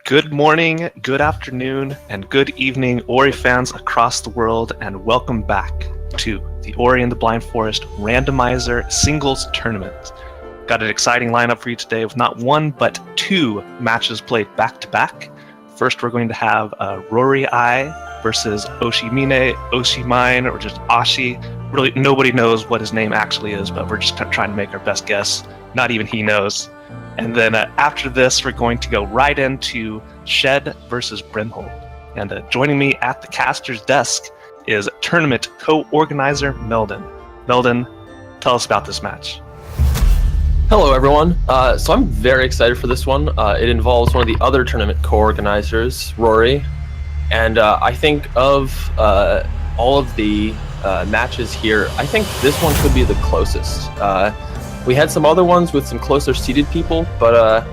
Good morning, good afternoon, and good evening, Ori fans across the world, and welcome back to the Ori and the Blind Forest Randomizer Singles Tournament. Got an exciting lineup for you today with not one, but two matches played back-to-back. First, we're going to have Roryrai versus Oshiimine, or just Oshi. Really, nobody knows what his name actually is, but we're just trying to make our best guess. Not even he knows. And then after this, we're going to go right into Shed versus Brimhold. And joining me at the caster's desk is tournament co-organizer Meldon. Meldon, tell us about this match. Hello, everyone. So I'm very excited for this one. It involves one of the other tournament co-organizers, Rory. And I think of all of the matches here, I think this one could be the closest. We had some other ones with some closer seated people, but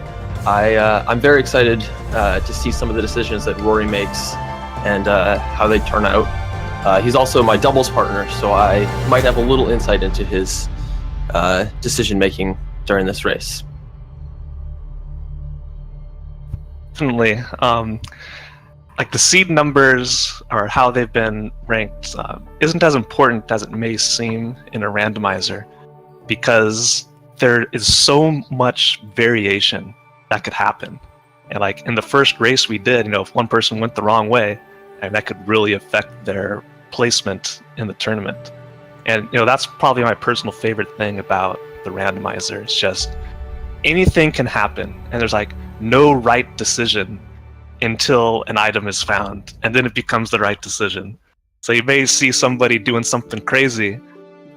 I'm very excited to see some of the decisions that Rory makes and how they turn out. He's also my doubles partner, so I might have a little insight into his decision making during this race. Definitely. Like the seed numbers or how they've been ranked isn't as important as it may seem in a randomizer, because there is so much variation that could happen. And like in the first race we did, if one person went the wrong way, and that could really affect their placement in the tournament. And that's probably my personal favorite thing about the randomizer. It's just anything can happen, and there's like no right decision until an item is found, and then it becomes the right decision. So you may see somebody doing something crazy,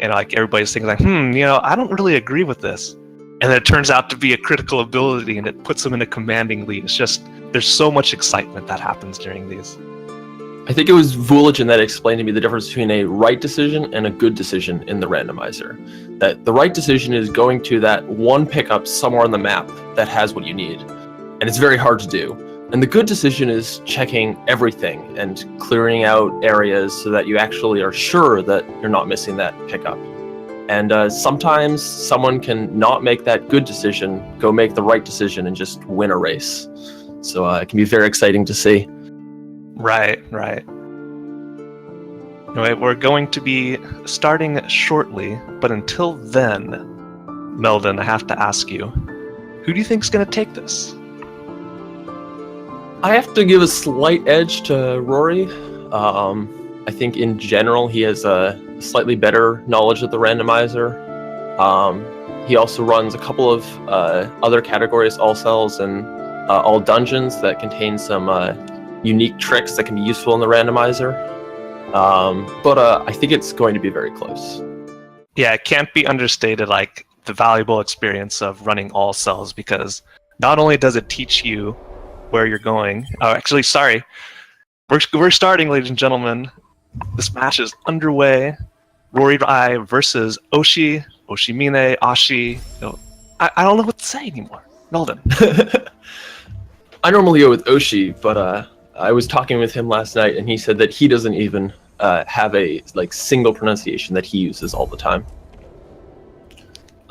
and like everybody's thinking like, I don't really agree with this. And then it turns out to be a critical ability, and it puts them in a commanding lead. It's just, there's so much excitement that happens during these. I think it was Voolagin that explained to me the difference between a right decision and a good decision in the randomizer. That the right decision is going to that one pickup somewhere on the map that has what you need. And it's very hard to do. And the good decision is checking everything and clearing out areas so that you actually are sure that you're not missing that pickup. And sometimes someone can not make that good decision, go make the right decision and just win a race. So it can be very exciting to see. Right. Anyway, we're going to be starting shortly, but until then, Meldon, I have to ask you, who do you think is going to take this? I have to give a slight edge to Rory. I think in general he has a slightly better knowledge of the randomizer. He also runs a couple of other categories, all cells and all dungeons, that contain some unique tricks that can be useful in the randomizer. But I think it's going to be very close. Yeah, it can't be understated, like the valuable experience of running all cells, because not only does it teach you where you're going. Actually, sorry. We're starting, ladies and gentlemen. This match is underway. Roryrai versus Oshiimine, Oshi. I don't know what to say anymore. Meldon. I normally go with Oshi, but I was talking with him last night, and he said that he doesn't even have a single pronunciation that he uses all the time.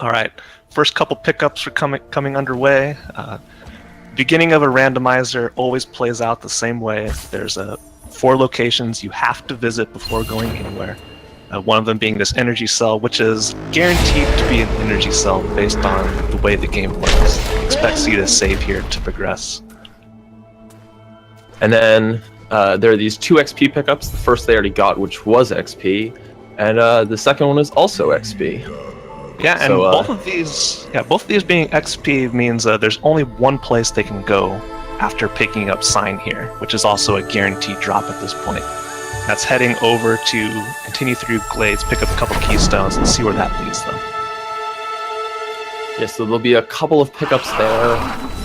All right. First couple pickups are coming underway. Beginning of a randomizer always plays out the same way. There's 4 locations you have to visit before going anywhere. One of them being this energy cell, which is guaranteed to be an energy cell based on the way the game works. It expects you to save here to progress. And then there are these 2 XP pickups. The first they already got, which was XP, and the second one is also XP. Yeah, and so, both of these being XP means there's only one place they can go after picking up Sign here, which is also a guaranteed drop at this point. That's heading over to continue through Glades, pick up a couple keystones, and see where that leads them. Yeah, so there'll be a couple of pickups there,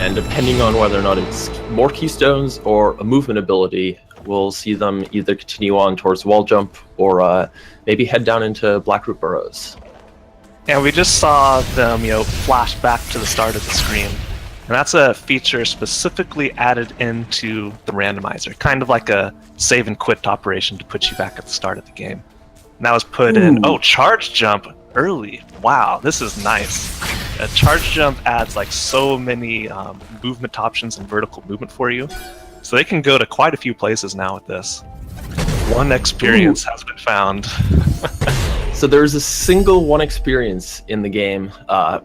and depending on whether or not it's more keystones or a movement ability, we'll see them either continue on towards wall jump or maybe head down into Blackroot Burrows. And we just saw them, flash back to the start of the screen. And that's a feature specifically added into the randomizer, kind of like a save and quit operation to put you back at the start of the game. And that was put in, charge jump early. Wow, this is nice. A charge jump adds like so many movement options and vertical movement for you. So they can go to quite a few places now with this. One experience has been found. So there's a single one experience in the game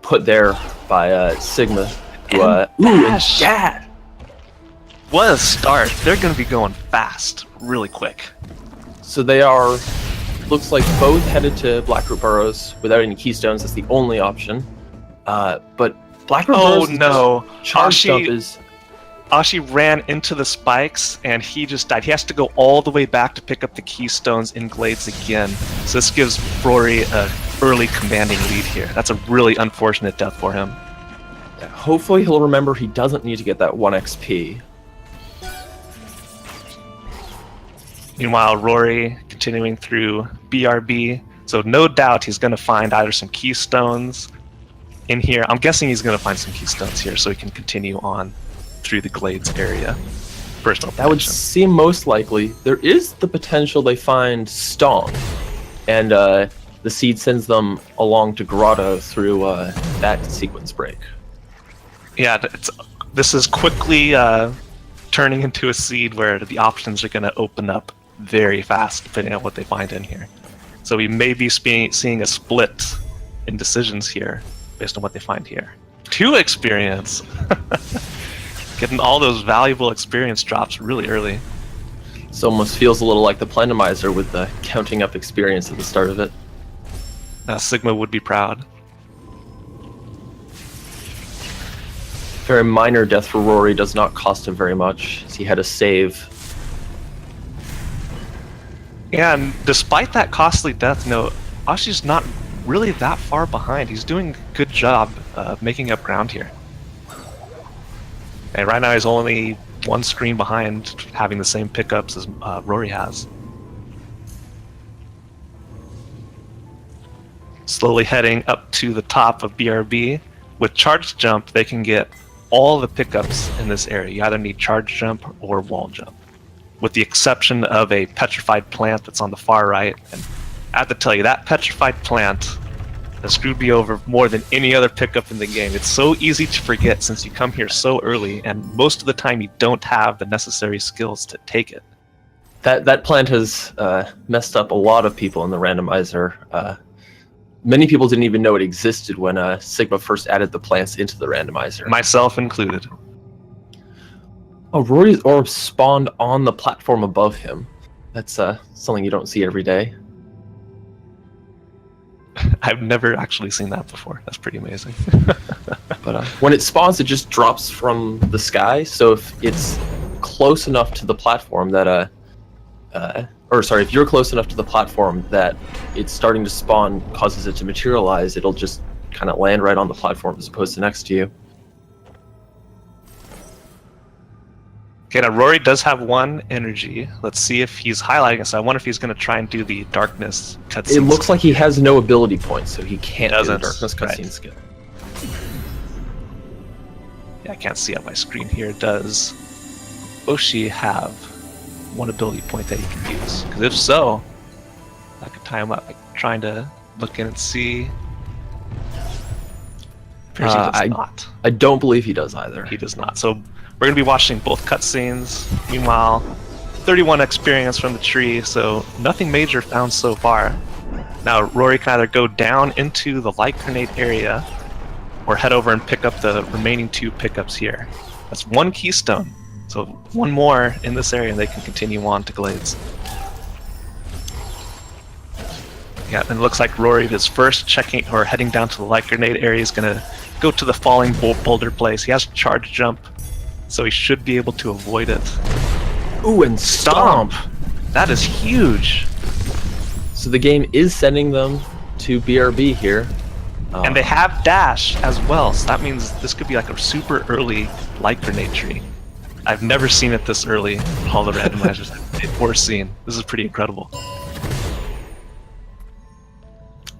put there by Sigma. And Dad! What a start. They're going to be going fast, really quick. So they are, looks like both headed to Blackroot Burrows without any keystones. That's the only option. But Blackroot Burrows no. charge jump is... Oshi ran into the spikes and he just died. He has to go all the way back to pick up the keystones in Glades again. So this gives Rory an early commanding lead here. That's a really unfortunate death for him. Hopefully he'll remember he doesn't need to get that 1 XP. Meanwhile, Rory continuing through BRB. So no doubt he's going to find either some keystones in here. I'm guessing he's going to find some keystones here so he can continue on through the Glades area. That would seem most likely. There is the potential they find Stong, and the seed sends them along to Grotto through that sequence break. Yeah, this is quickly turning into a seed where the options are going to open up very fast depending on what they find in here. So we may be seeing a split in decisions here based on what they find here. 2 experience! Getting all those valuable experience drops really early. This almost feels a little like the Randomizer with the counting up experience at the start of it. Sigma would be proud. Very minor death for Rory, does not cost him very much, as he had a save. Yeah, and despite that costly death, Oshi's not really that far behind. He's doing a good job making up ground here. And right now he's only 1 screen behind, having the same pickups as Rory has. Slowly heading up to the top of BRB. With Charge Jump, they can get all the pickups in this area. You either need Charge Jump or Wall Jump, with the exception of a Petrified Plant that's on the far right. And I have to tell you, that Petrified Plant has screwed me over more than any other pickup in the game. It's so easy to forget since you come here so early, and most of the time you don't have the necessary skills to take it. That plant has messed up a lot of people in the Randomizer. Many people didn't even know it existed when Sigma first added the plants into the Randomizer. Myself included. Oh, Rory's orb spawned on the platform above him. That's something you don't see every day. I've never actually seen that before. That's pretty amazing. But when it spawns, it just drops from the sky. So if it's close enough to the platform that if you're close enough to the platform that it's starting to spawn causes it to materialize, it'll just kind of land right on the platform as opposed to next to you. Okay, now Rory does have 1 energy. Let's see if he's highlighting it. So I wonder if he's going to try and do the darkness cutscene. It looks like he has no ability points, so he can't do the darkness cutscene right. skill. Yeah, I can't see on my screen here. Does Oshi have 1 ability point that he can use? Because if so, I could tie him up. Like, trying to look in and see. Appears he does not. I don't believe he does either. He does not. So we're going to be watching both cutscenes. Meanwhile, 31 experience from the tree, so nothing major found so far. Now Rory can either go down into the light grenade area or head over and pick up the remaining 2 pickups here. That's 1 keystone, so 1 more in this area and they can continue on to Glades. Yeah, and it looks like Rory is first checking or heading down to the light grenade area. Is going to go to the falling boulder place. He has Charge Jump, so he should be able to avoid it. Ooh, and Stomp! That is huge! So the game is sending them to BRB here. And they have Dash as well, so that means this could be like a super early light grenade tree. I've never seen it this early in all the randomizers I've seen. This is pretty incredible.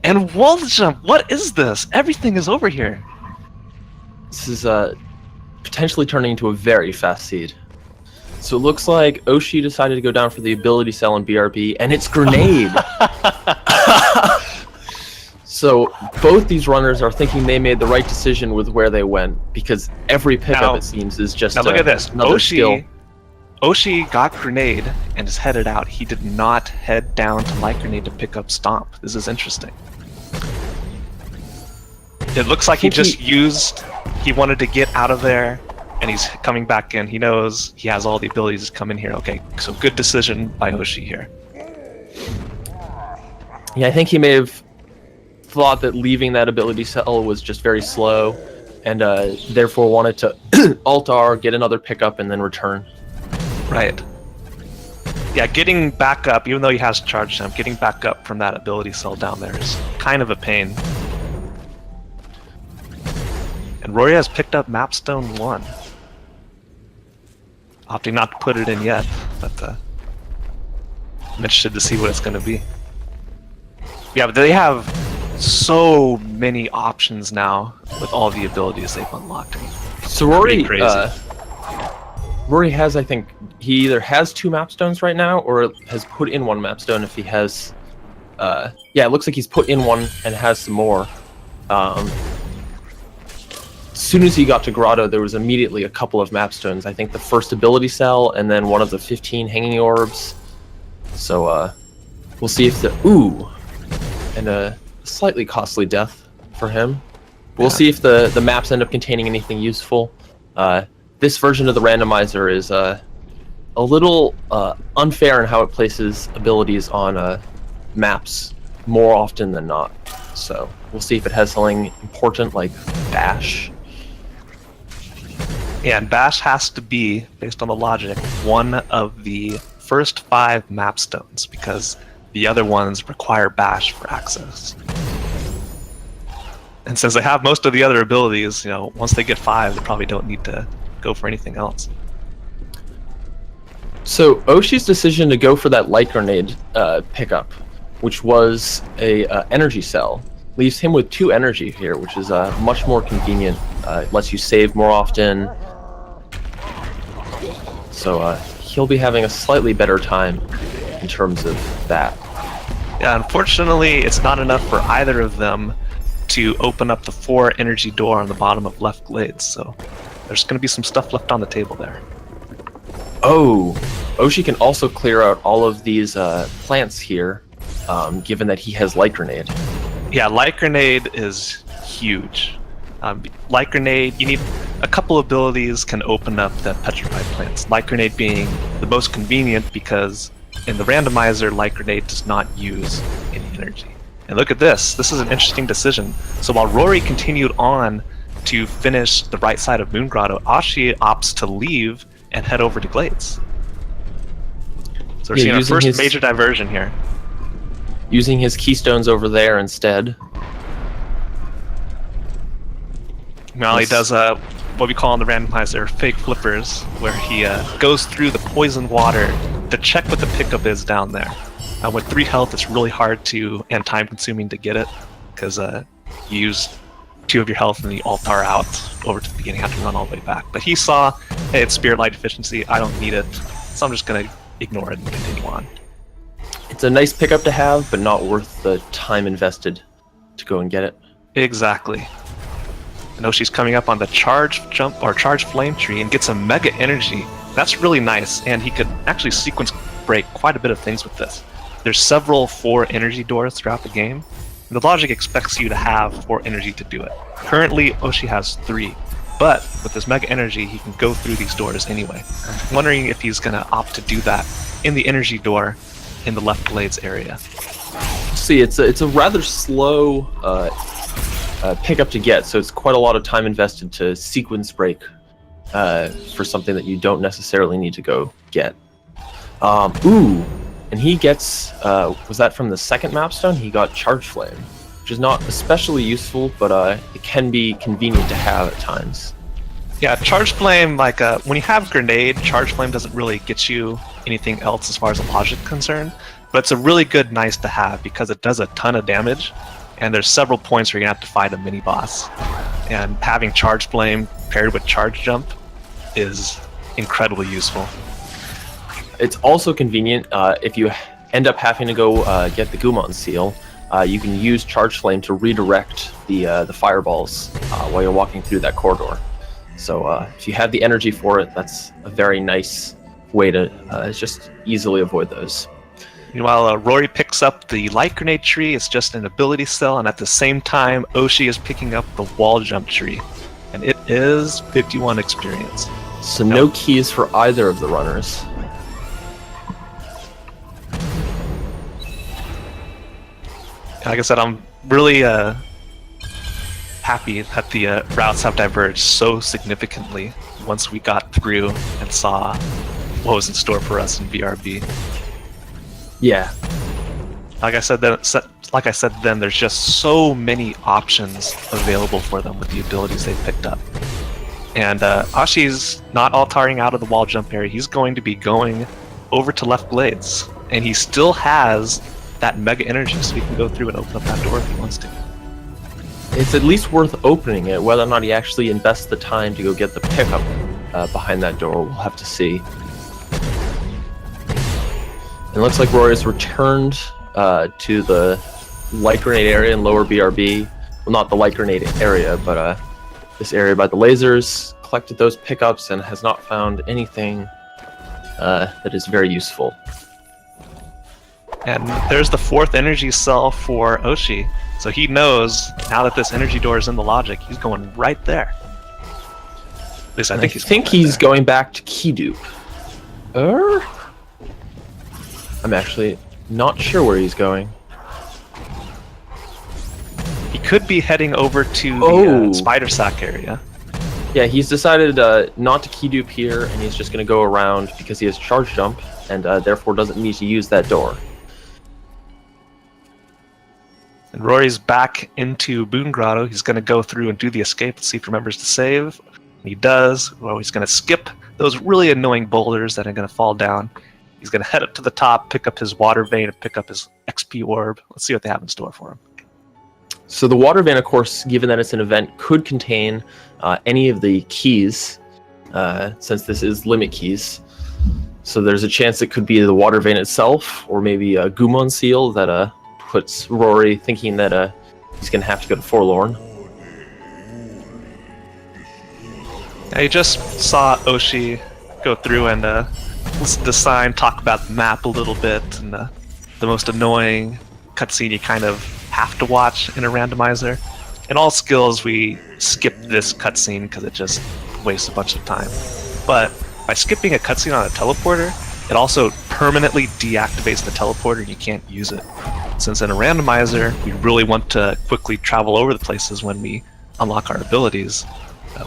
And Wall Jump! What is this? Everything is over here! This is potentially turning into a very fast seed. So it looks like Oshi decided to go down for the ability cell in BRB, and it's Grenade! So both these runners are thinking they made the right decision with where they went, because every pickup, Now- it seems, is just Now look at this. another skill. Oshi got grenade and is headed out. He did not head down to light grenade to pick up stomp. This is interesting. It looks like he just he wanted to get out of there, and he's coming back in. He knows he has all the abilities to come in here. Okay, so good decision by Oshi here. Yeah, I think he may have thought that leaving that ability cell was just very slow, and therefore wanted to alt-R, get another pickup, and then return. Right. Yeah, getting back up, even though he has charge jump, getting back up from that ability cell down there is kind of a pain. And Rory has picked up Mapstone 1. Opting not to put it in yet, but I'm interested to see what it's going to be. Yeah, but they have so many options now with all the abilities they've unlocked. So Rory, crazy. Rory has, I think, he either has 2 mapstones right now, or has put in 1 mapstone if he has... yeah, it looks like he's put in 1 and has some more. As soon as he got to Grotto, there was immediately a couple of mapstones. I think the first ability cell, and then one of the 15 hanging orbs. So, we'll see if the... Ooh! And a slightly costly death for him. We'll see if the maps end up containing anything useful. This version of the randomizer is a little unfair in how it places abilities on maps more often than not. So we'll see if it has something important like Bash. Yeah, and Bash has to be, based on the logic, one of the first 5 mapstones, because the other ones require Bash for access. And since they have most of the other abilities, you know, once they get 5, they probably don't need to go for anything else. So Oshi's decision to go for that light grenade pickup, which was a energy cell, leaves him with 2 energy here, which is much more convenient. It lets you save more often. So he'll be having a slightly better time in terms of that. Yeah, unfortunately, it's not enough for either of them to open up the 4 energy door on the bottom of left glades, so there's going to be some stuff left on the table there. Oh, Oshi can also clear out all of these plants here, given that he has light grenade. Yeah, light grenade is huge. Light grenade, you need a couple abilities can open up the petrified plants. Light grenade being the most convenient because in the randomizer, light grenade does not use any energy. And look at this. This is an interesting decision. So while Rory continued on to finish the right side of Moon Grotto, Oshi opts to leave and head over to Glades. So we're seeing our first major diversion here. Using his keystones over there instead. Well, he does what we call in the randomizer fake flippers, where he goes through the poison water to check what the pickup is down there. With 3 health, it's really hard to and time consuming to get it, because you use 2 of your health and you alt-R out over to the beginning, have to run all the way back. But he saw, hey, it's Spirit Light Deficiency, I don't need it, so I'm just going to ignore it and continue on. It's a nice pickup to have, but not worth the time invested to go and get it. Exactly. I know she's coming up on the charge jump or charge flame tree and gets some mega energy. That's really nice, and he could actually sequence break quite a bit of things with this. There's several 4 energy doors throughout the game. And the logic expects you to have 4 energy to do it. Currently, Oshi has 3, but with this mega energy, he can go through these doors anyway. I'm wondering if he's going to opt to do that in the energy door in the left glades area. See, it's a rather slow pickup to get, so it's quite a lot of time invested to sequence break for something that you don't necessarily need to go get. Ooh, and he gets, was that from the second mapstone? He got Charge Flame, which is not especially useful, but it can be convenient to have at times. Yeah, Charge Flame, like, when you have Grenade, Charge Flame doesn't really get you anything else as far as the logic is concerned, but it's a really good nice to have because it does a ton of damage, and there's several points where you're going to have to fight a mini-boss. And having Charge Flame paired with Charge Jump is incredibly useful. It's also convenient if you end up having to go get the Gumon seal. you can use Charge Flame to redirect the fireballs while you're walking through that corridor. So if you have the energy for it, that's a very nice way to just easily avoid those. Meanwhile, Rory picks up the light grenade tree. It's just an ability cell, and at the same time, Oshi is picking up the wall jump tree, and it is 51 experience. So no keys for either of the runners. Like I said, I'm really happy that the routes have diverged so significantly once we got through and saw what was in store for us in BRB. Yeah. Like I said then, there's just so many options available for them with the abilities they picked up. And Ashi's not altaring out of the wall jump area. He's going to be going over to left blades, and he still has that mega energy, so he can go through and open up that door if he wants to. It's at least worth opening it. Whether or not he actually invests the time to go get the pickup behind that door, we'll have to see. It looks like Rory has returned to the light grenade area in lower BRB. Well, not the light grenade area, but this area by the lasers. Collected those pickups and has not found anything that is very useful. And there's the 4th energy cell for Oshi. So he knows, now that this energy door is in the logic, he's going right there. At least I think he's going back to key dupe. I'm actually not sure where he's going. He could be heading over to the spider sack area. Yeah, he's decided not to key dupe here, and he's just going to go around because he has charge jump, and therefore doesn't need to use that door. And Rory's back into Boon Grotto. He's going to go through and do the escape and see if he remembers to save. And he does. Well, he's going to skip those really annoying boulders that are going to fall down. He's going to head up to the top, pick up his water vein, and pick up his XP orb. Let's see what they have in store for him. So the water vein, of course, given that it's an event, could contain any of the keys, since this is limit keys. So there's a chance it could be the water vein itself, or maybe a Gumon seal that puts Rory thinking that he's going to have to go to Forlorn. Yeah, you just saw Oshi go through and listen to the sign, talk about the map a little bit, and the most annoying cutscene you kind of have to watch in a randomizer. In all skills, we skip this cutscene because it just wastes a bunch of time. But by skipping a cutscene on a teleporter, it also permanently deactivates the teleporter and you can't use it. Since in a randomizer, we really want to quickly travel over the places when we unlock our abilities.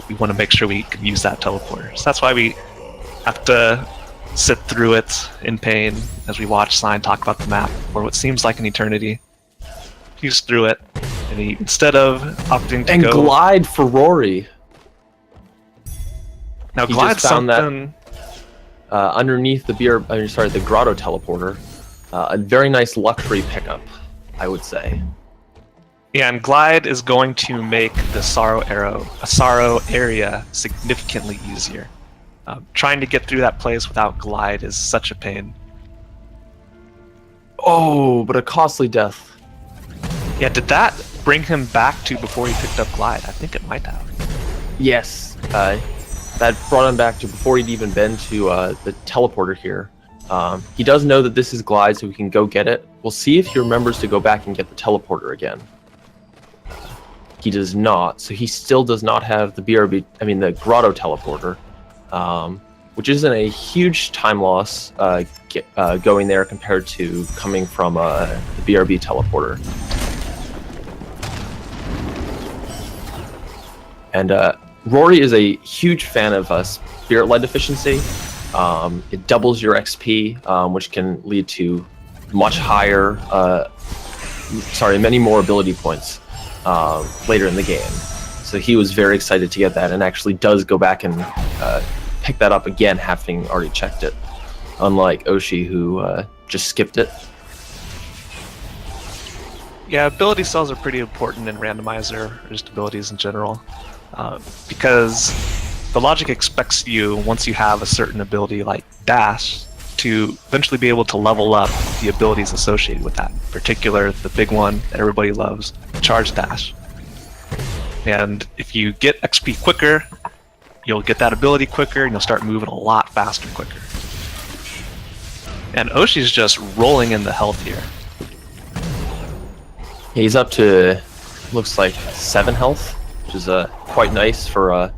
We want to make sure we can use that teleporter. So that's why we have to sit through it in pain as we watch Sign talk about the map for what seems like an eternity. He's through it, and he, instead of opting to go... glide for Rory. Now he glide's just found something... that underneath the the grotto teleporter. A very nice luxury pickup, I would say. Yeah, and glide is going to make the Sorrow area significantly easier. Trying to get through that place without glide is such a pain. Oh, but a costly death. Yeah, did that bring him back to before he picked up glide? I think it might have. Yes, that brought him back to before he'd even been to the teleporter here. He does know that this is glide, so we can go get it. We'll see if he remembers to go back and get the teleporter again. He does not, so he still does not have the the grotto teleporter, which isn't a huge time loss going there compared to coming from the BRB teleporter. And Rory is a huge fan of Spirit Light efficiency. It doubles your XP, which can lead to much higher, many more ability points later in the game. So he was very excited to get that, and actually does go back and pick that up again, having already checked it. Unlike Oshi, who just skipped it. Yeah, ability cells are pretty important in Randomizer, or just abilities in general, because the logic expects you, once you have a certain ability like Dash, to eventually be able to level up the abilities associated with that. In particular, the big one that everybody loves, Charge Dash. And if you get XP quicker, you'll get that ability quicker, and you'll start moving a lot faster quicker. And Oshi's just rolling in the health here. He's up to, looks like 7 health, which is quite nice for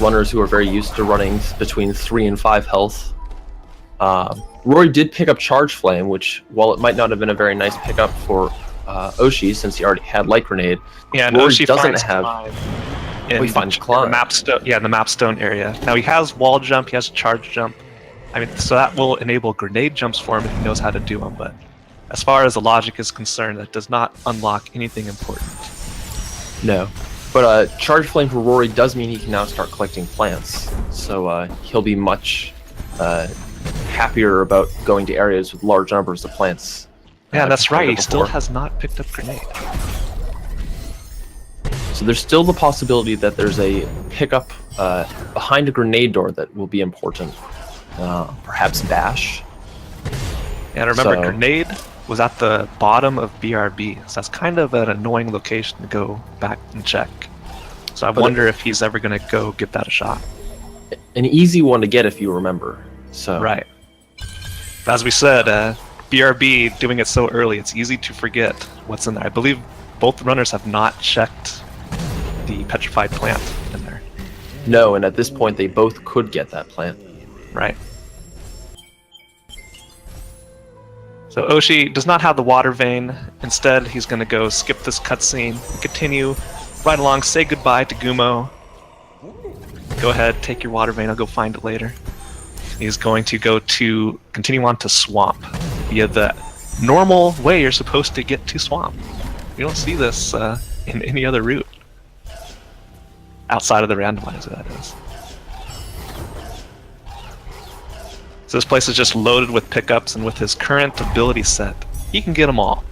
runners who are very used to running between 3 and 5 health. Rory did pick up Charge Flame, which, while it might not have been a very nice pickup for Oshi, since he already had Light Grenade, yeah, and Rory Oshi doesn't finds have. in he finds the Climb. map stone, yeah, in the map stone area. Now he has wall jump, he has charge jump. I mean, so that will enable grenade jumps for him if he knows how to do them. But as far as the logic is concerned, that does not unlock anything important. No, but Charge Flame for Rory does mean he can now start collecting plants. So he'll be much happier about going to areas with large numbers of plants. Yeah, that's right. He still before. has not picked up grenade. So there's still the possibility that there's a pickup behind a grenade door that will be important. Perhaps Bash. And remember, So- grenade was at the bottom of BRB, so that's kind of an annoying location to go back and check. So I wonder if he's ever going to go give that a shot. An easy one to get if you remember. So Right. As we said, BRB doing it so early, it's easy to forget what's in there. I believe both runners have not checked the petrified plant in there. No, and at this point they both could get that plant. Right. So Oshi does not have the water vein. Instead, he's going to go skip this cutscene, continue right along, say goodbye to Gumo. Go ahead, take your water vein, I'll go find it later. He's going to continue on to Swamp via the normal way you're supposed to get to Swamp. You don't see this in any other route. Outside of the randomizer, that is. So this place is just loaded with pickups, and with his current ability set, he can get them all.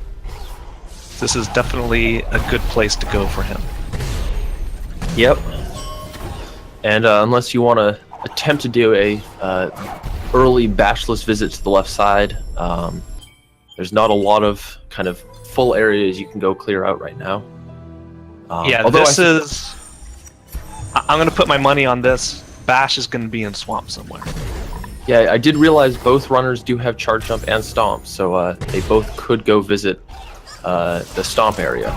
This is definitely a good place to go for him. Yep. And unless you want to attempt to do a early bashless visit to the left side, there's not a lot of kind of full areas you can go clear out right now. Yeah, although this is... I'm going to put my money on this. Bash is going to be in Swamp somewhere. Yeah, I did realize both runners do have Charge Jump and Stomp, so they both could go visit the Stomp area.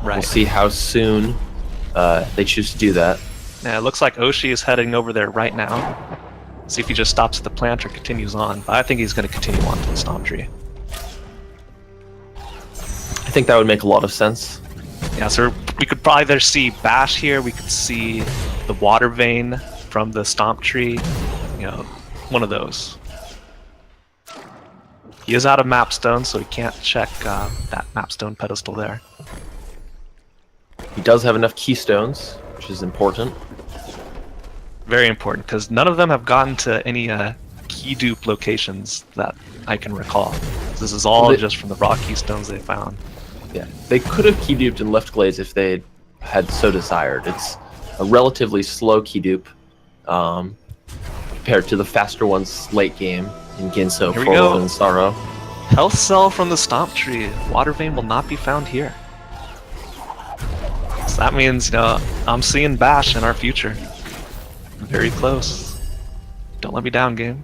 Right. We'll see how soon they choose to do that. Yeah, it looks like Oshi is heading over there right now. See if he just stops at the plant or continues on. But I think he's going to continue on to the Stomp Tree. I think that would make a lot of sense. Yeah, so we could probably either see Bash here, we could see the water vein from the Stomp Tree, you know, one of those. He is out of Mapstone, so he can't check that Mapstone pedestal there. He does have enough keystones, which is important. Very important, because none of them have gotten to any key dupe locations that I can recall. This is all just from the raw keystones they found. Yeah, they could have key duped in Left Glades if they had so desired. It's a relatively slow key dupe compared to the faster ones late game in Ginso, Here we Furlough, go. and Sorrow. Health cell from the Stomp Tree. Water vein will not be found here. So that means, you know, I'm seeing Bash in our future. Very close. Don't let me down, game.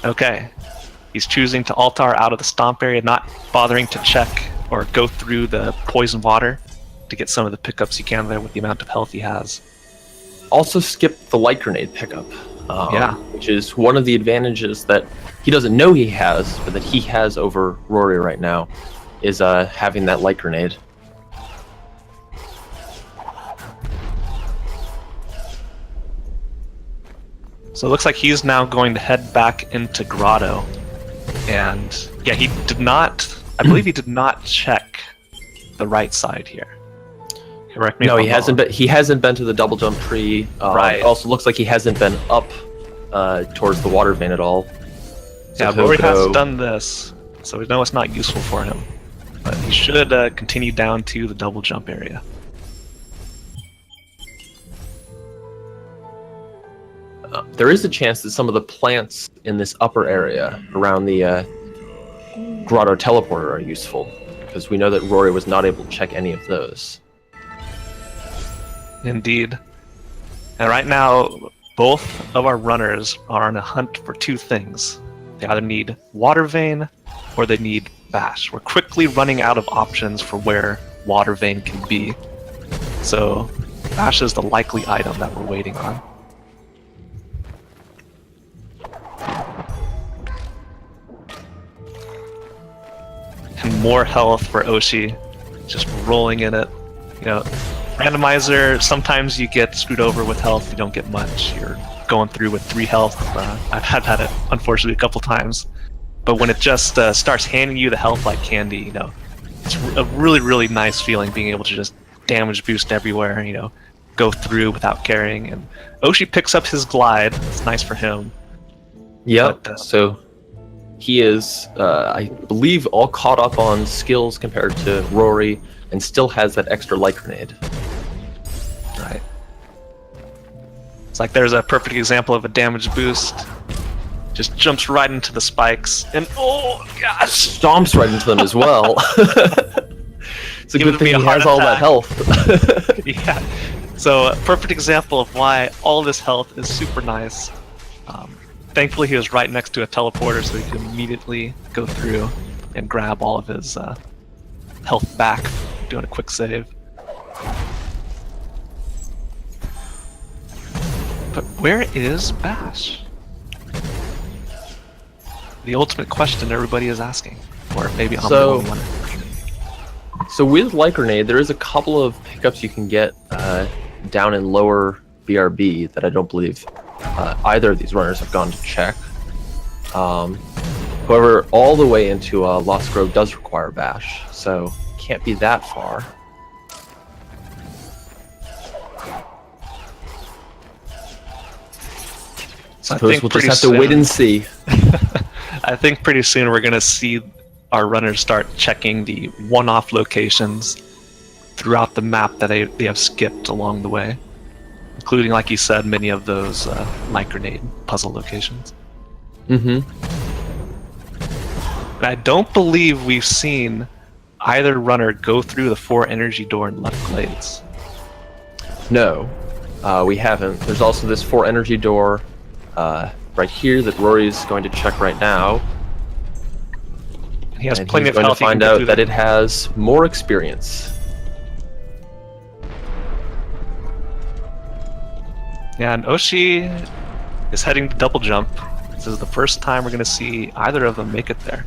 Okay. He's choosing to altar out of the Stomp area, not bothering to check or go through the poison water to get some of the pickups he can there with the amount of health he has. Also skip the Light Grenade pickup. Yeah. Which is one of the advantages that he doesn't know he has, but that he has over Rory right now, is having that Light Grenade. So it looks like he's now going to head back into Grotto. And yeah, he did not, I believe he did not check the right side here. Correct me No, if he I'm hasn't wrong. been. He hasn't been to the double jump tree. Right. It also looks like he hasn't been up towards the water vein at all. So Yeah, he'll Rory has go- done this, so we know it's not useful for him. But he should continue down to the double jump area. there is a chance that some of the plants in this upper area around the grotto teleporter are useful, because we know that Rory was not able to check any of those. Indeed. And right now, both of our runners are on a hunt for two things. They either need Water Vein or they need Bash. We're quickly running out of options for where Water Vein can be. So Bash is the likely item that we're waiting on. And more health for Oshi, just rolling in it. You know, Randomizer, sometimes you get screwed over with health, you don't get much. You're going through with 3 health. I've had it, unfortunately, a couple times. But when it just starts handing you the health like candy, you know, it's a really, really nice feeling being able to just damage boost everywhere, you know, go through without carrying. And Oshi picks up his glide. It's nice for him. Yep, so he is, I believe, all caught up on skills compared to Rory, and still has that extra light grenade. Right. It's like there's a perfect example of a damage boost. Just jumps right into the spikes, and oh gosh! Stomps right into them as well. It's a good thing he has all that health. Yeah. So, a perfect example of why all this health is super nice. Thankfully, he was right next to a teleporter, so he could immediately go through and grab all of his health back, doing a quick save. But where is Bash? The ultimate question everybody is asking. Or maybe I'm the only one. So with Light Grenade, there is a couple of pickups you can get down in lower BRB that I don't believe either of these runners have gone to check. However, all the way into Lost Grove does require Bash, so can't be that far. So Suppose we'll just have to wait and see. I think pretty soon we're going to see our runners start checking the one-off locations throughout the map that they have skipped along the way, including, like you said, many of those light grenade puzzle locations. Mm-hmm. But I don't believe we've seen either runner go through the 4 energy door in left glades. No, we haven't. There's also this 4 energy door right here that Rory's going to check right now. He has and plenty he's of going health. to find out that it has more experience. Yeah, and Oshi is heading to double jump. This is the first time we're going to see either of them make it there.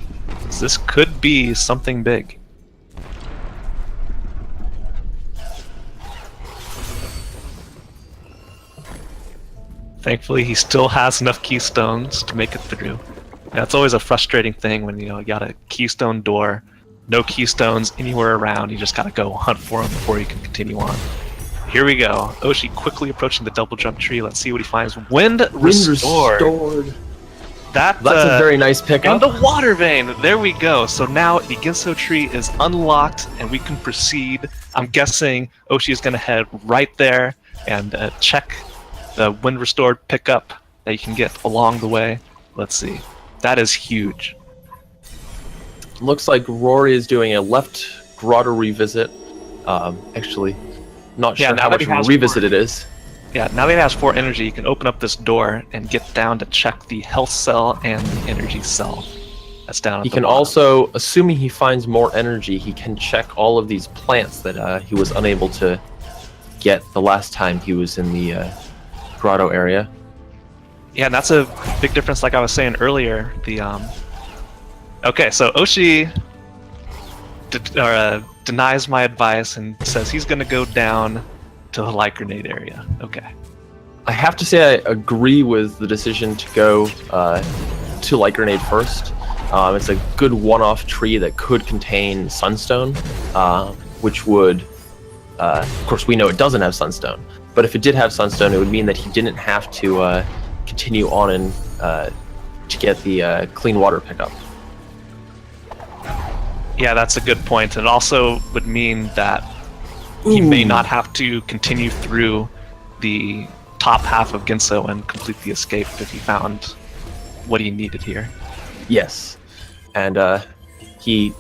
So this could be something big. Thankfully, he still has enough keystones to make it through. That's always a frustrating thing when, you know, you got a keystone door, no keystones anywhere around. You just got to go hunt for them before you can continue on. Here we go. Oshi quickly approaching the double jump tree. Let's see what he finds. Wind restored. That's a very nice pickup. And the water vein. There we go. So now the Ginso tree is unlocked and we can proceed. I'm guessing Oshi is going to head right there and check the wind restored pickup that you can get along the way. Let's see. That is huge. Looks like Rory is doing a left grotto revisit. Actually, not sure how much of a revisit it is. Yeah, now that he has 4 energy, you can open up this door and get down to check the health cell and the energy cell. That's down at the bottom. He can also, assuming he finds more energy, he can check all of these plants that he was unable to get the last time he was in the grotto area. Yeah, and that's a big difference, like I was saying earlier. The okay, so Oshi denies my advice and says he's going to go down to the light grenade area. Okay. I have to say I agree with the decision to go to light grenade first. It's a good one-off tree that could contain sunstone, which would, of course, we know it doesn't have sunstone. But if it did have sunstone, it would mean that he didn't have to continue on and to get the clean water pickup. Yeah, that's a good point. It also would mean that he may not have to continue through the top half of Ginso and complete the escape if he found what he needed here. Yes, and he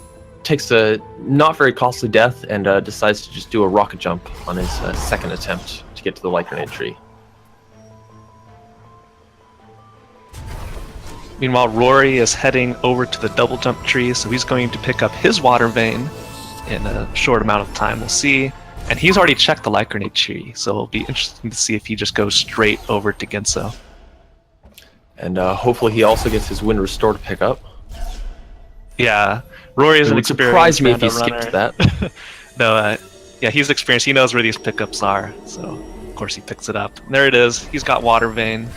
takes a not very costly death and decides to just do a rocket jump on his second attempt to get to the light grenade tree. Meanwhile, Rory is heading over to the double jump tree, so he's going to pick up his water vein in a short amount of time. We'll see. And he's already checked the light grenade tree, so it'll be interesting to see if he just goes straight over to Ginso. And hopefully he also gets his wind restore to pick up. Yeah, Rory is an experienced surprise me if he runner. skipped that. No, yeah, he's experienced. He knows where these pickups are, so of course he picks it up. And there it is. He's got water vein.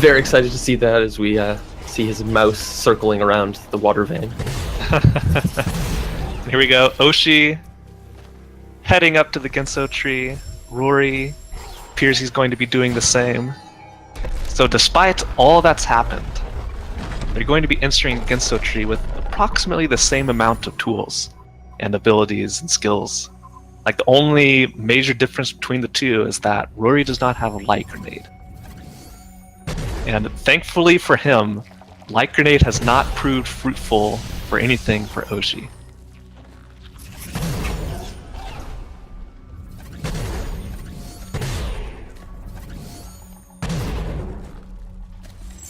Very excited to see that as we see his mouse circling around the water vein. Here we go. Oshi heading up to the Ginso tree. Rory appears he's going to be doing the same. So despite all that's happened, they're going to be entering Ginso tree with approximately the same amount of tools and abilities and skills. Like, the only major difference between the two is that Rory does not have a light grenade. And thankfully for him, light grenade has not proved fruitful for anything for Oshi.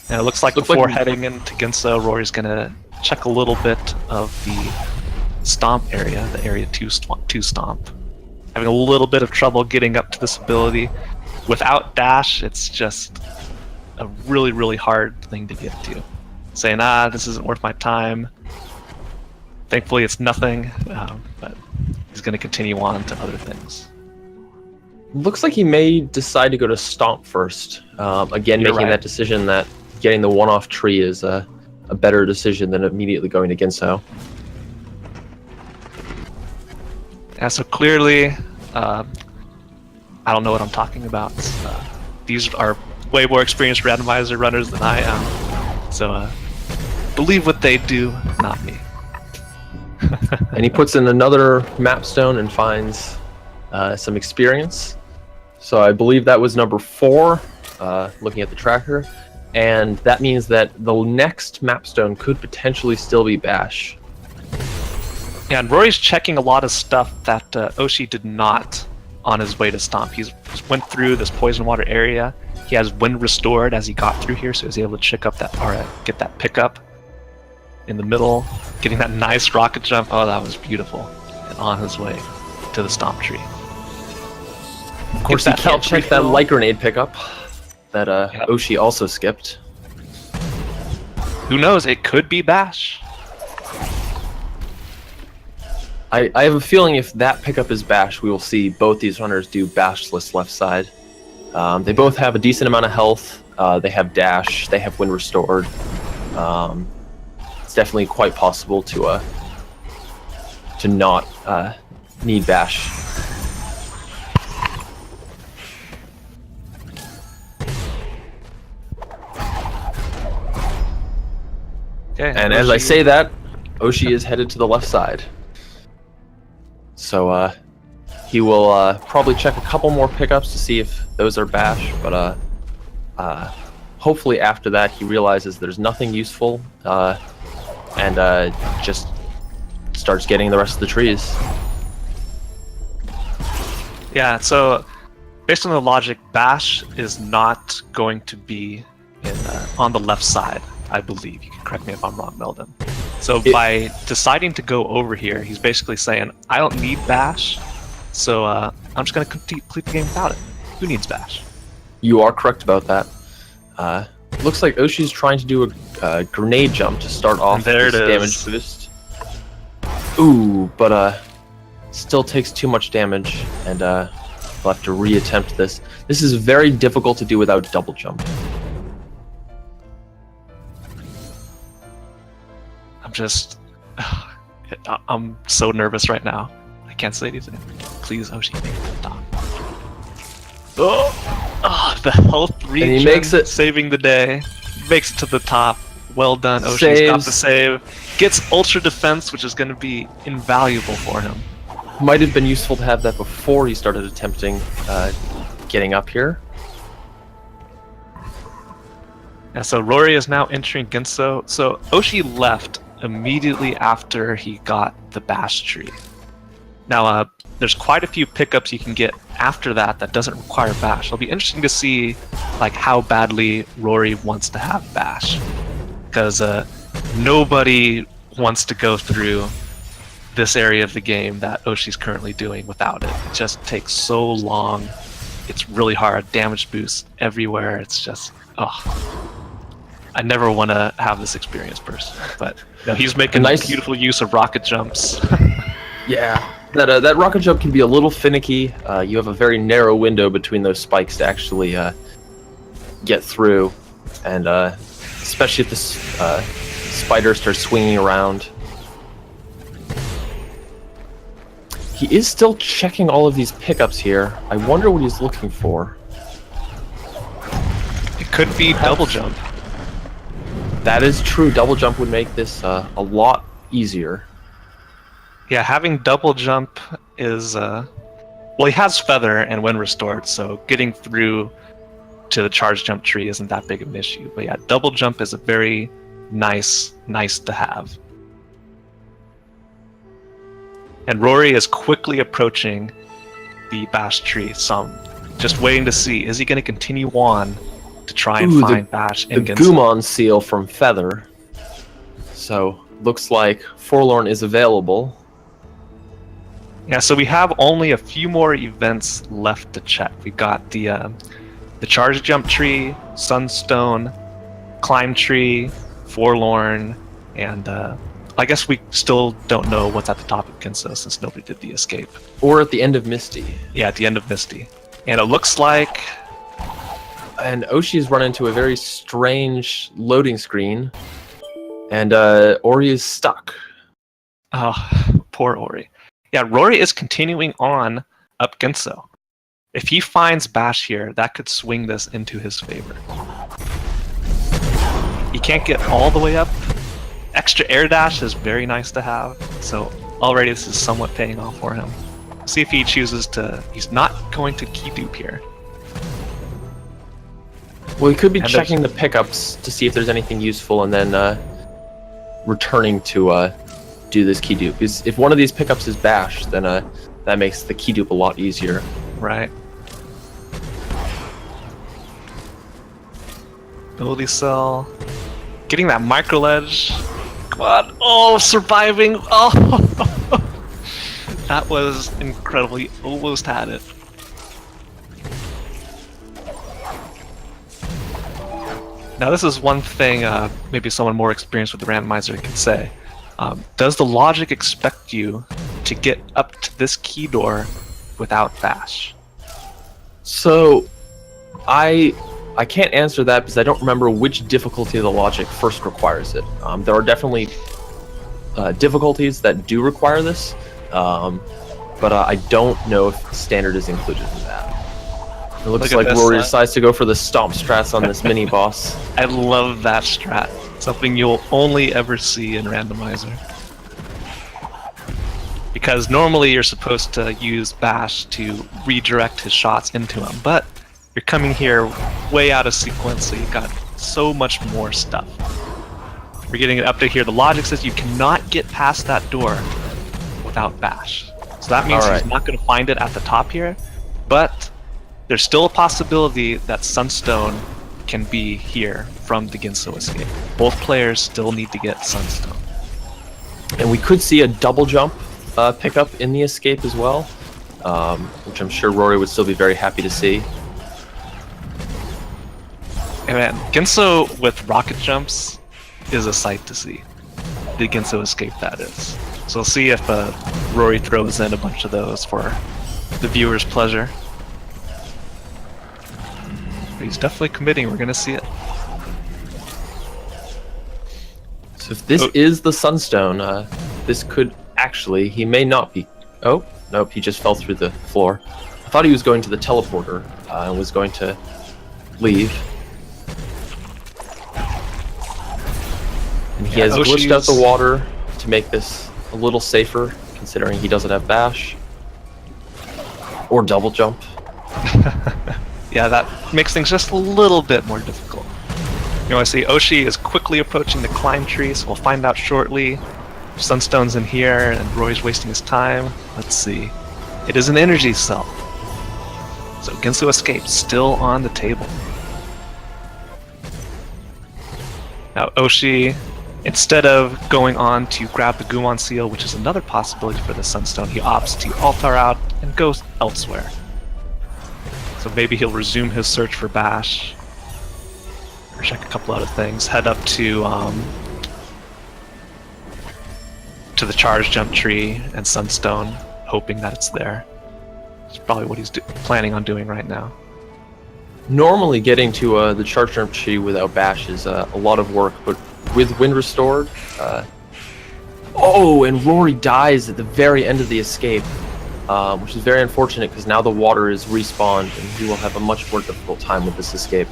And it looks like before heading into Ginso, Rory's gonna check a little bit of the stomp area, the area 2 stomp. Having a little bit of trouble getting up to this ability. Without dash, it's just a really, really hard thing to get to. Saying, this isn't worth my time. Thankfully, it's nothing, but he's gonna continue on to other things. Looks like he may decide to go to Stomp first. Again, You're making right. that decision that getting the one-off tree is a better decision than immediately going to Ginso. Yeah, so clearly, I don't know what I'm talking about. These are way more experienced randomizer runners than I am. So, believe what they do, not me. And he puts in another map stone and finds some experience. So I believe that was number 4, looking at the tracker. And that means that the next map stone could potentially still be Bash. Yeah, and Rory's checking a lot of stuff that Oshi did not on his way to Stomp. He's went through this poison water area. He has wind restored as he got through here, so he was able to check up that, or get that pickup in the middle, getting that nice rocket jump. Oh, that was beautiful. And on his way to the Stomp tree. Of course, he can't check that light grenade pickup that Yep. Oshi also skipped. Who knows? It could be Bash. I have a feeling if that pickup is Bash, we will see both these runners do Bashless left side. They both have a decent amount of health. They have dash. They have wind restored. It's definitely quite possible to not need Bash. Okay, And as I say that, Oshi is headed to the left side. So he will probably check a couple more pickups to see if those are Bash, but hopefully after that he realizes there's nothing useful and just starts getting the rest of the trees. Yeah, so based on the logic, Bash is not going to be in, on the left side, I believe. You can correct me if I'm wrong, Meldon. So by deciding to go over here, he's basically saying, I don't need Bash, so I'm just going to complete the game without it. Who needs Bash? You are correct about that. Looks like Oshi's trying to do a grenade jump to start off There this it damage is. boost. Ooh, but still takes too much damage, and we'll have to reattempt this. This is very difficult to do without double jump. I'm so nervous right now. I can't say anything. Please, Oshi, make it to the top. Oh, the health regen, And he makes it. saving the day. Makes it to the top. Well done, Oshi's got the save. Gets ultra defense, which is going to be invaluable for him. Might have been useful to have that before he started attempting getting up here. Yeah, so Rory is now entering Ginso. So Oshi left immediately after he got the Bash tree. Now, there's quite a few pickups you can get after that doesn't require Bash. It'll be interesting to see like how badly Rory wants to have Bash, because nobody wants to go through this area of the game that Oshi's currently doing without it. It just takes so long. It's really hard. Damage boost everywhere. It's just, I never want to have this experience personally. But he's making beautiful use of rocket jumps. Yeah, that rocket jump can be a little finicky. You have a very narrow window between those spikes to actually get through, and especially if the spider starts swinging around. He is still checking all of these pickups here. I wonder what he's looking for. It could be double jump. That is true. Double jump would make this a lot easier. Yeah, having double jump is well, he has feather and when restored, so getting through to the charge jump tree isn't that big of an issue. But yeah, double jump is a very nice to have. And Rory is quickly approaching the Bash tree, just waiting to see, is he going to continue on to try and find Bash in the Ginso? Gumon seal from Feather. So, looks like Forlorn is available. Yeah, so we have only a few more events left to check. We've got the charge jump tree, Sunstone, climb tree, Forlorn, and I guess we still don't know what's at the top of Ginso since nobody did the escape. Or at the end of Misty. Yeah, at the end of Misty. And it looks like... And Oshi's run into a very strange loading screen. And Ori is stuck. Oh, poor Ori. Yeah, Rory is continuing on up Ginso. If he finds Bash here, that could swing this into his favor. He can't get all the way up. Extra air dash is very nice to have, so already this is somewhat paying off for him. See if he chooses to... He's not going to key dupe here. Well, he could be checking the pickups to see if there's anything useful and then returning to do this key dupe. Because if one of these pickups is Bash, then that makes the key dupe a lot easier. Right. Ability cell. Getting that micro ledge. Come on. Oh, surviving. Oh, that was incredible. He almost had it. Now, this is one thing maybe someone more experienced with the randomizer can say. Does the logic expect you to get up to this key door without Bash? So, I can't answer that because I don't remember which difficulty of the logic first requires it. There are definitely difficulties that do require this, but I don't know if standard is included in that. It looks like Rory decides to go for the stomp strats on this mini boss. I love that strat. Something you'll only ever see in Randomizer. Because normally you're supposed to use Bash to redirect his shots into him, but you're coming here way out of sequence, so you've got so much more stuff. We're getting it up to here. The logic says you cannot get past that door without Bash. So that means he's not going to find it at the top here, but there's still a possibility that Sunstone can be here from the Ginso escape. Both players still need to get Sunstone. And we could see a double jump pickup in the escape as well, which I'm sure Rory would still be very happy to see. And man, Ginso with rocket jumps is a sight to see. The Ginso escape, that is. So we'll see if Rory throws in a bunch of those for the viewer's pleasure. But he's definitely committing, we're gonna see it. So if this is the Sunstone, this could actually, he may not be... Oh, nope, he just fell through the floor. I thought he was going to the teleporter and was going to leave. And he has glitched out the water to make this a little safer, considering he doesn't have Bash. Or double jump. Yeah, that makes things just a little bit more difficult. I see Oshi is quickly approaching the climb tree, so we'll find out shortly. Sunstone's in here, and Rory's wasting his time. Let's see. It is an energy cell. So Ginsu Escape still on the table. Now Oshi, instead of going on to grab the Gumon Seal, which is another possibility for the Sunstone, he opts to altar out and goes elsewhere. So maybe he'll resume his search for Bash, or check a couple other things. Head up to the charge jump tree and Sunstone, hoping that it's there. It's probably what he's planning on doing right now. Normally getting to the charge jump tree without Bash is a lot of work, but with Wind Restored... Oh, and Rory dies at the very end of the escape, which is very unfortunate because now the water is respawned and he will have a much more difficult time with this escape.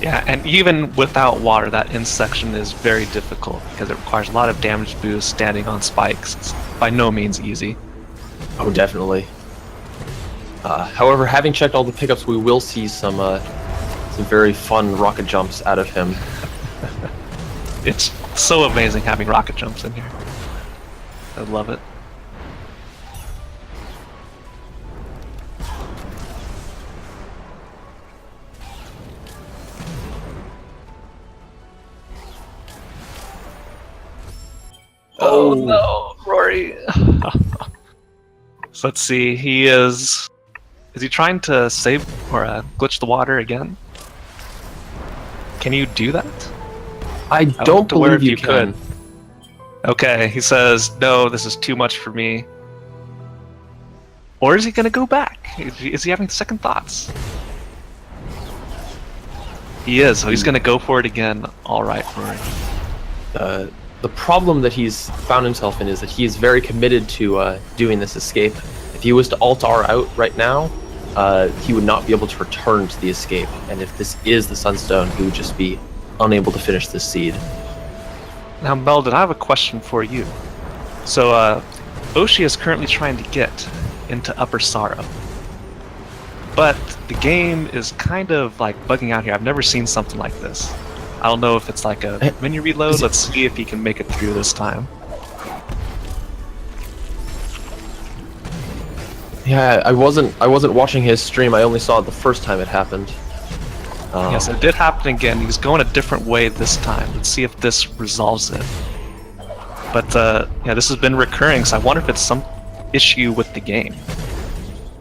Yeah, and even without water, that end section is very difficult because it requires a lot of damage boost standing on spikes. It's by no means easy. Oh, definitely. However, having checked all the pickups, we will see some very fun rocket jumps out of him. It's so amazing having rocket jumps in here. I love it. Oh no, Rory. So let's see, he is he trying to save or glitch the water again? Can you do that? I don't believe you can. Okay, he says, no, this is too much for me. Or is he gonna go back? Is he having second thoughts? He is, so he's gonna go for it again. Alright, Rory. The problem that he's found himself in is that he is very committed to doing this escape. If he was to altar out right now, he would not be able to return to the escape. And if this is the Sunstone, he would just be unable to finish this seed. Now, Meldon, I have a question for you. So, Oshi is currently trying to get into Upper Sorrow. But the game is kind of like bugging out here. I've never seen something like this. I don't know if it's like a menu reload. Let's see if he can make it through this time. Yeah, I wasn't watching his stream. I only saw it the first time it happened. Yes, it did happen again. He's going a different way this time. Let's see if this resolves it. But yeah, this has been recurring, so I wonder if it's some issue with the game.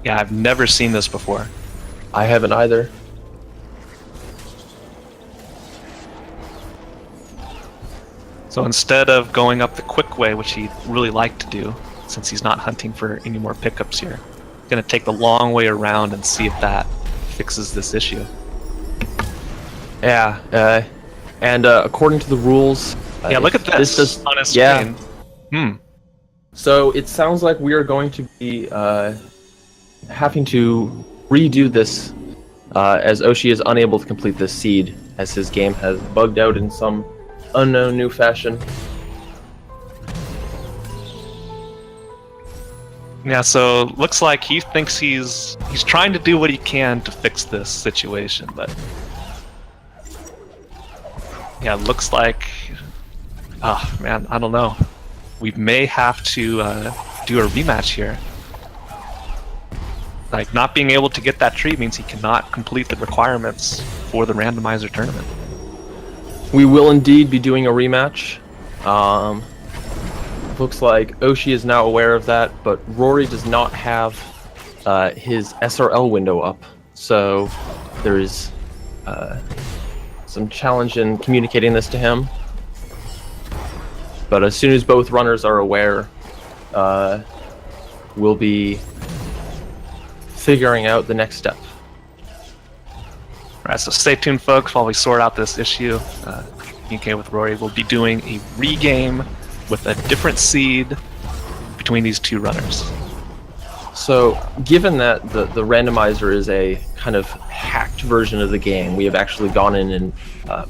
Yeah, I've never seen this before. I haven't either. So instead of going up the quick way, which he'd really like to do, since he's not hunting for any more pickups here, he's going to take the long way around and see if that fixes this issue. Yeah, and according to the rules... yeah, look at this on his screen. Yeah. So it sounds like we are going to be having to redo this as Oshi is unable to complete this seed, as his game has bugged out in some unknown new fashion. Yeah, so looks like he thinks he's trying to do what he can to fix this situation, but yeah, looks like, oh man, I don't know. We may have to do a rematch here. Like, not being able to get that tree means he cannot complete the requirements for the randomizer tournament. We will indeed be doing a rematch. Looks like Oshi is now aware of that, but Rory does not have his SRL window up, so there is some challenge in communicating this to him. But as soon as both runners are aware, we'll be figuring out the next step. Alright, so stay tuned, folks, while we sort out this issue. Communicate with Rory. We'll be doing a regame with a different seed between these two runners. So, given that the randomizer is a kind of hacked version of the game, we have actually gone in and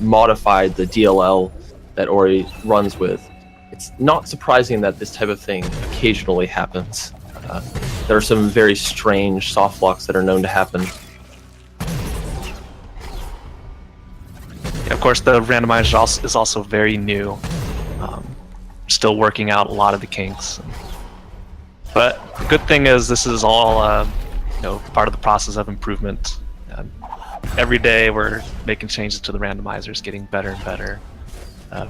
modified the DLL that Ori runs with. It's not surprising that this type of thing occasionally happens. There are some very strange soft locks that are known to happen. Yeah, of course, the randomizer is also very new. Still working out a lot of the kinks. But the good thing is this is all part of the process of improvement. Every day we're making changes to the randomizers, getting better and better,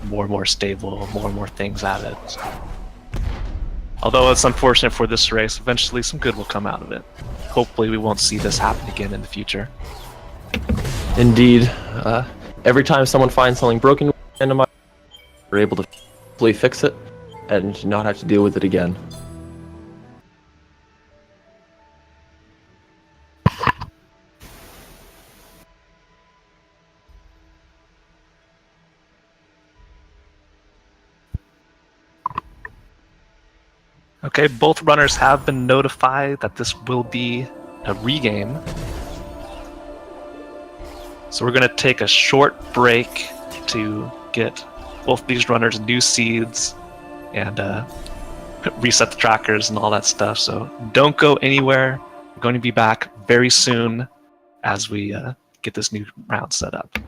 more and more stable, more and more things added. Although it's unfortunate for this race, eventually some good will come out of it. Hopefully we won't see this happen again in the future. Indeed. Every time someone finds something broken with the randomizer, we're able to fully fix it and not have to deal with it again. Okay, both runners have been notified that this will be a regame. So we're going to take a short break to get both these runners new seeds and reset the trackers and all that stuff. So don't go anywhere. We're going to be back very soon as we get this new round set up.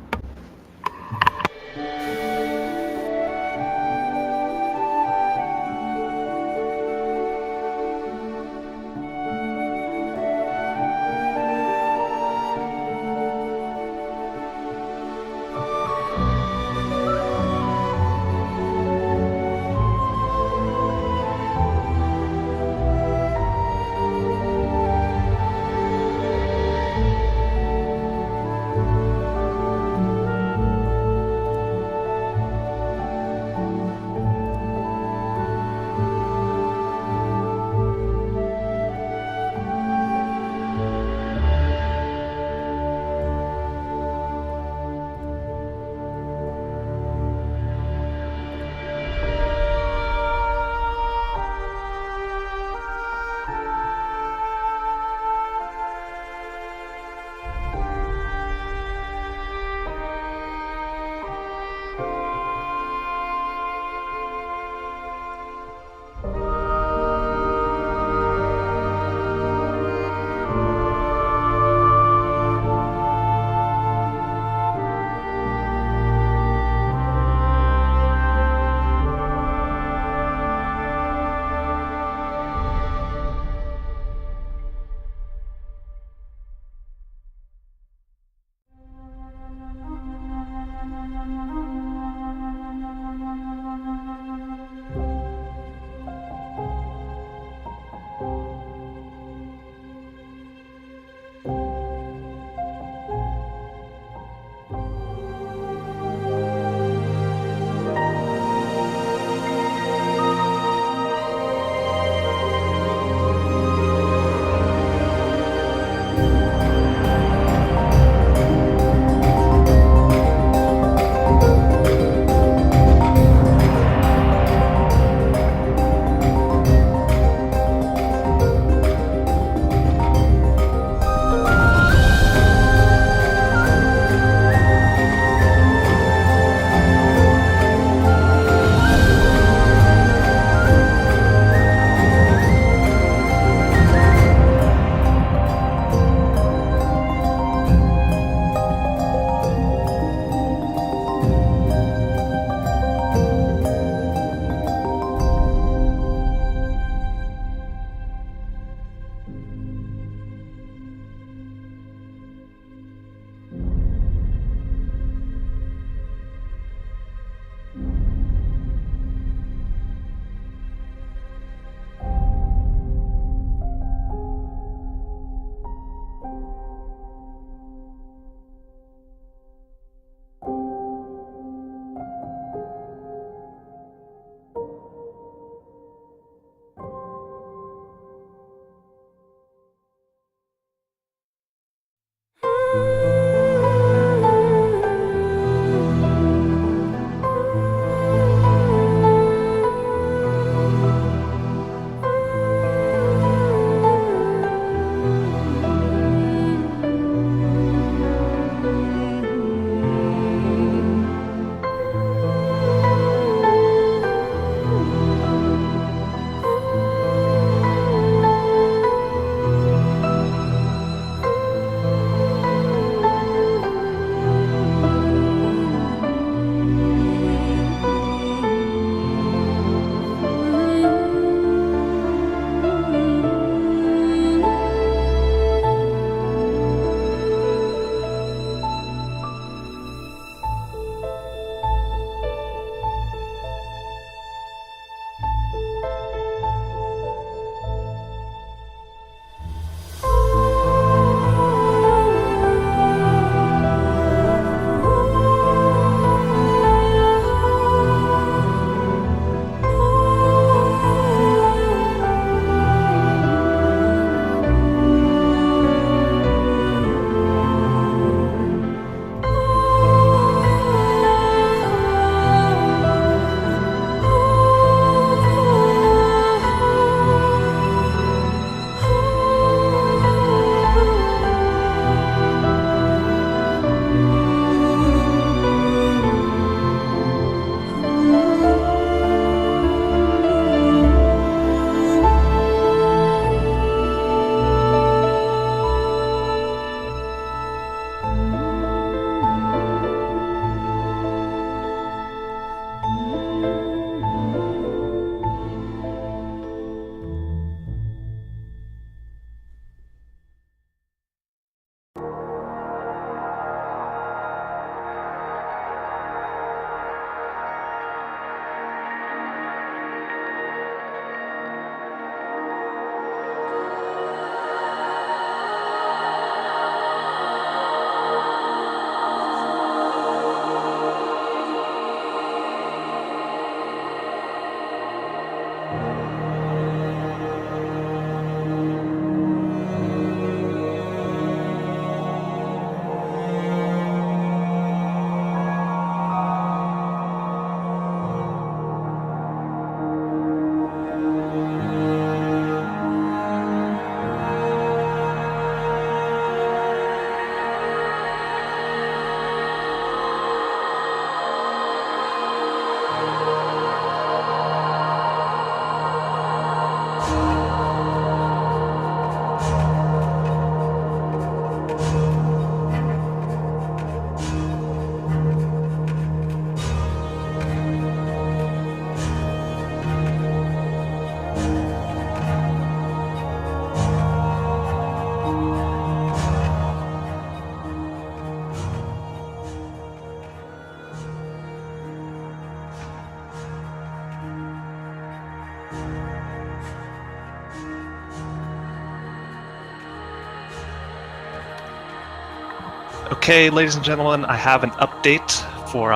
Okay, ladies and gentlemen, I have an update for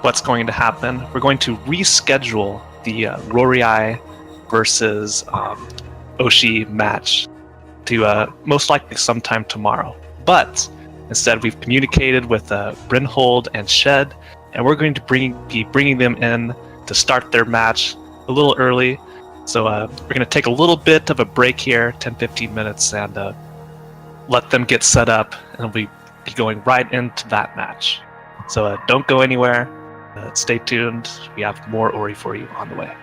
what's going to happen. We're going to reschedule the Roryrai versus Oshi match to most likely sometime tomorrow. But instead, we've communicated with Brynhold and Shed, and we're going to be bringing them in to start their match a little early. So we're going to take a little bit of a break here, 10-15 minutes, and let them get set up, and we'll be going right into that match. So don't go anywhere. Stay tuned. We have more Ori for you on the way.